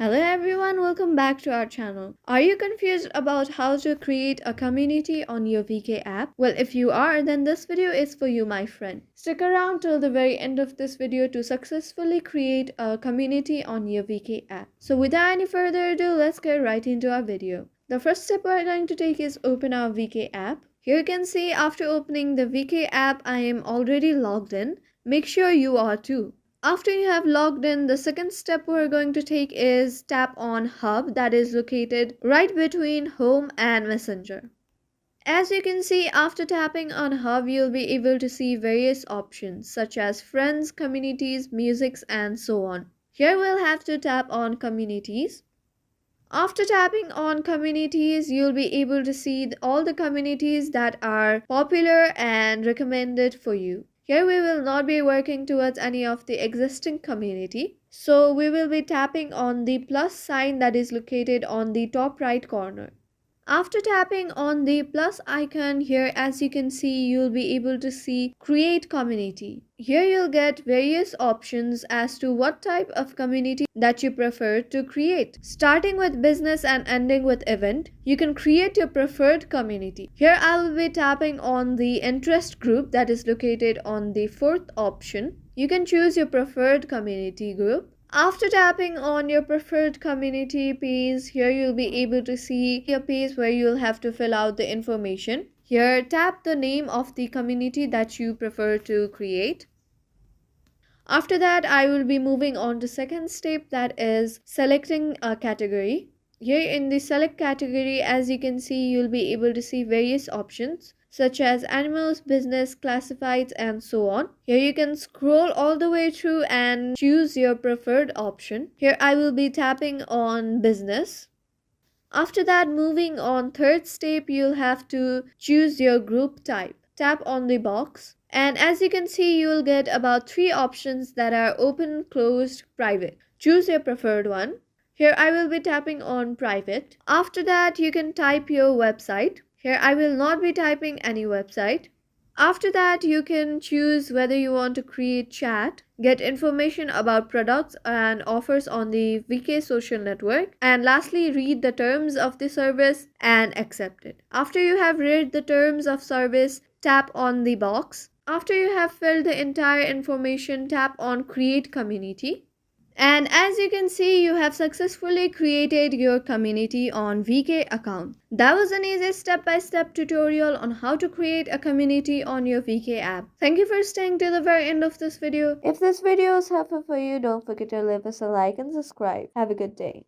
Hello everyone, welcome back to our channel. Are you confused about how to create a community on your VK app? Well, if you are, then this video is for you, my friend. Stick around till the very end of this video to successfully create a community on your VK app. So without any further ado, let's get right into our video. The first step we're going to take is open our VK app. Here you can see after opening the VK app, I am already logged in. Make sure you are too. After you have logged in, the second step we're going to take is tap on Hub that is located right between Home and Messenger. As you can see, after tapping on Hub, you'll be able to see various options such as Friends, Communities, Musics, and so on. Here we'll have to tap on Communities. After tapping on Communities, you'll be able to see all the communities that are popular and recommended for you. Here we will not be working towards any of the existing community. So we will be tapping on the plus sign that is located on the top right corner. After tapping on the plus icon here, as you can see, you'll be able to see create community. Here you'll get various options as to what type of community that you prefer to create. Starting with business and ending with event, you can create your preferred community. Here I will be tapping on the interest group that is located on the fourth option. You can choose your preferred community group. After tapping on your preferred community page, here you'll be able to see a page where you'll have to fill out the information. Here, tap the name of the community that you prefer to create. After that, I will be moving on to second step, that is selecting a category. Here in the select category, as you can see, you'll be able to see various options such as animals, business, classifieds, and so on. Here you can scroll all the way through and choose your preferred option. Here I will be tapping on business. After that, moving on third step, you'll have to choose your group type. Tap on the box. And as you can see, you will get about 3 options that are open, closed, private. Choose your preferred one. Here I will be tapping on private. After that, you can type your website. Here I will not be typing any website. After that, you can choose whether you want to create chat, get information about products and offers on the VK social network, and lastly, read the terms of the service and accept it. After you have read the terms of service, tap on the box. After you have filled the entire information, tap on create community. And as you can see, you have successfully created your community on VK account. That was an easy step-by-step tutorial on how to create a community on your VK app. Thank you for staying till the very end of this video. If this video is helpful for you, don't forget to leave us a like and subscribe. Have a good day.